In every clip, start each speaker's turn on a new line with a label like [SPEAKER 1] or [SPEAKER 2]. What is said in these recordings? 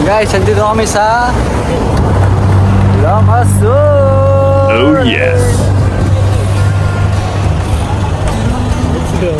[SPEAKER 1] Guys, nandito kami sa Lamasur!
[SPEAKER 2] Oh yes!
[SPEAKER 1] Let's go!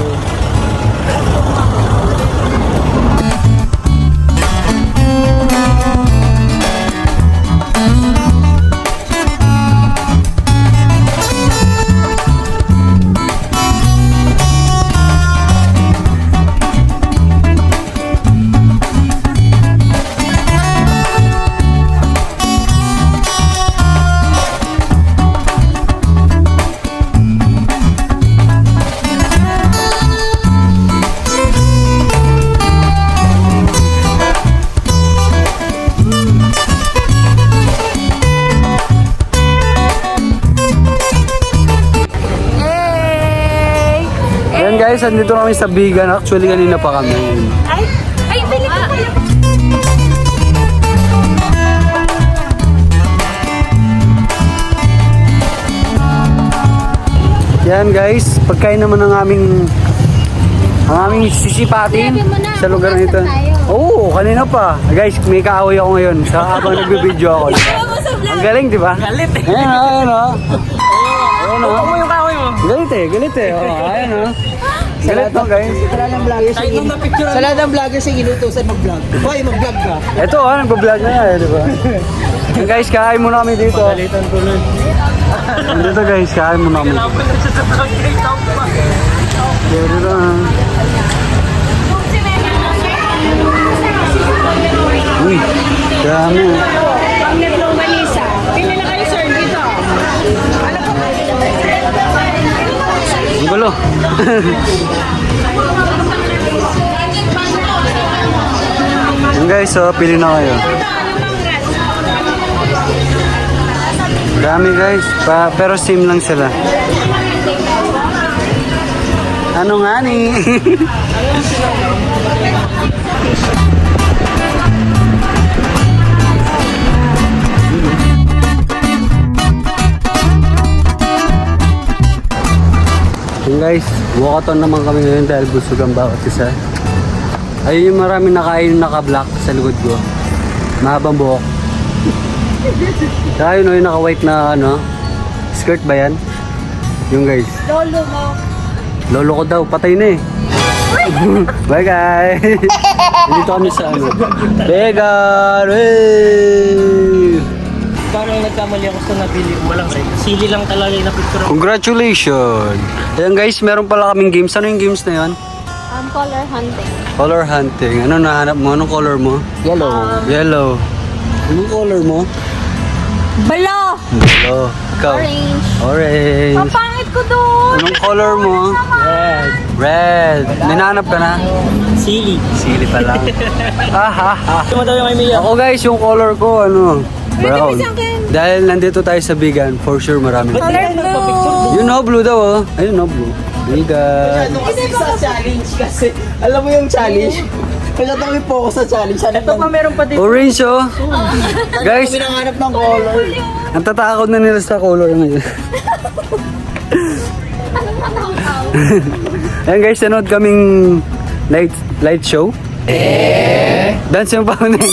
[SPEAKER 1] Ayan guys, andito kami sa Bigan. Actually, kanina pa kami.
[SPEAKER 3] Ay, bili ko pala.
[SPEAKER 1] Yan guys, pagkain naman ng aming sisipatin sa lugar na ito. Oo, kanina pa. Guys, may kaaway ako ngayon sa habang nag-video ako. Ang galing, di ba?
[SPEAKER 4] Galit eh.
[SPEAKER 1] Ayan o, ayan o. Ayan o.
[SPEAKER 4] Ano yung kahoy mo?
[SPEAKER 1] Galit eh. Oh, ayan o. Galit mo guys.
[SPEAKER 5] Sa lahat ng vloggers
[SPEAKER 4] Kahit nung na-picture
[SPEAKER 5] sa lahat ng vloggers yung inutusan mag-vlog. Hoy, mag-vlog ka.
[SPEAKER 1] Ito nagpa-vlog na yan, di ba? Yan guys, kain muna kami dito.
[SPEAKER 4] Pagalitan ko nun.
[SPEAKER 1] Dito guys, kain muna kami.
[SPEAKER 4] Kailangan na siya sa vlog kay Tom pa.
[SPEAKER 1] Dito na. Uy, dami.
[SPEAKER 3] Pag netlong balisa. Pili na kayo, sir, dito.
[SPEAKER 1] Ang gulo. Yan guys, so pili na kayo. Dami guys, pero same lang sila. Ano nga ni? Yun guys, walkathon naman kami ngayon dahil busog ang bawat isa. Ayun yung maraming nakain naka-black sa likod ko. Mahabang buhok. Saka yun yung naka-white na skirt ba yan? Yung guys.
[SPEAKER 3] Lolo mo.
[SPEAKER 1] Lolo ko daw, patay na eh. Bye guys! Dito kami sa Vegan!
[SPEAKER 4] Parang nagkamali ako sa nabili ko. Walang red. Sili lang talaga yung na-picture.
[SPEAKER 1] Congratulations! Ayan guys, meron pala kaming games. Ano yung games na yun?
[SPEAKER 3] Color hunting.
[SPEAKER 1] Color hunting. Ano nahanap mo? Anong color mo?
[SPEAKER 5] Yellow.
[SPEAKER 1] Yellow. Anong color mo?
[SPEAKER 3] Balo!
[SPEAKER 1] Yellow. Ikaw?
[SPEAKER 3] Orange.
[SPEAKER 1] Orange.
[SPEAKER 3] Ang pangit ko doon.
[SPEAKER 1] Anong color mo?
[SPEAKER 4] Red.
[SPEAKER 1] Red. May nahanap ka na?
[SPEAKER 4] Sili.
[SPEAKER 1] Sili pa lang.
[SPEAKER 4] Ito mo daw yung may Mia.
[SPEAKER 1] Ako guys, yung color ko, brown.
[SPEAKER 3] sa akin.
[SPEAKER 1] Dahil nandito tayo sa Bigan, for sure marami.
[SPEAKER 3] Color blue.
[SPEAKER 1] Yun blue daw oh. Ayun blue. Bigan.
[SPEAKER 5] Ano kasi sa challenge kasi, alam mo yung challenge? Kaya kami focus sa challenge. Ito pa meron pa
[SPEAKER 1] Orange oh. Guys,
[SPEAKER 5] kami nanganap ng color.
[SPEAKER 1] ang tatakot na nila sa color ngayon. Ayan guys, nanood kaming light show. Dancing Fountain.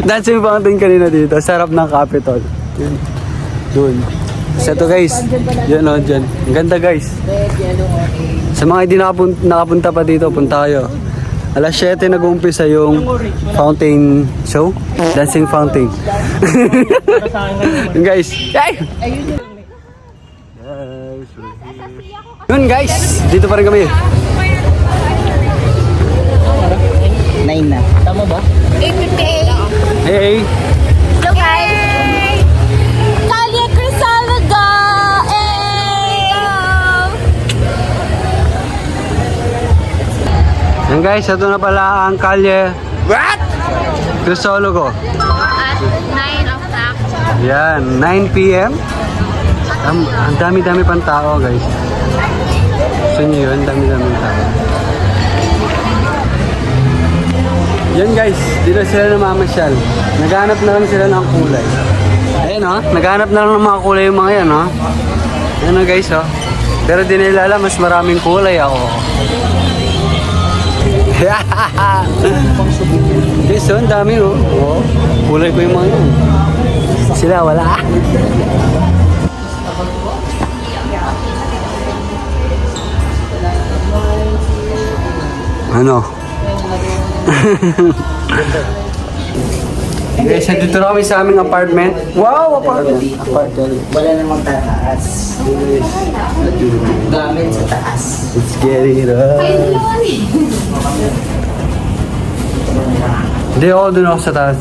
[SPEAKER 1] Dancing Fountain kanina dito. Sarap ng Capitol. Yun. Doon. So ito guys. Yun o, dyan. Ang ganda guys. Sa mga hindi nakapunta pa dito, punta kayo. Alas 7 nag-uumpisa yung fountain show. Dancing Fountain.
[SPEAKER 4] Para sa akin kayo.
[SPEAKER 1] Yun guys. Ay! Yun guys. Dito pa rin kami.
[SPEAKER 5] 9 na.
[SPEAKER 4] Tama ba?
[SPEAKER 3] 858.
[SPEAKER 1] Hey!
[SPEAKER 3] Hello guys! Kalye Crisalaga!
[SPEAKER 1] Yan guys, ito na pala ang kalye. What? Crisologo.
[SPEAKER 3] At 9 o'clock.
[SPEAKER 1] Yan, 9 p.m. Ang dami-dami pang tao guys. Gusto nyo yun? Dami-dami tao. Yan guys, dito sila namamasyal. Naghanap na lang sila ng kulay. Ayan o, naghanap na lang ng mga kulay yung mga yan o. Ayan o guys o. Pero di nila alam, mas maraming kulay ako. Guys o, ang dami o. Oh, kulay ko yung mga yan. Sila wala. Ano? Guys, dito na kami sa aming apartment. Wow, apartment.
[SPEAKER 5] Wala namang tataas. Gamit sa taas.
[SPEAKER 1] It's getting rough. Hindi, ako dun ako sa taas.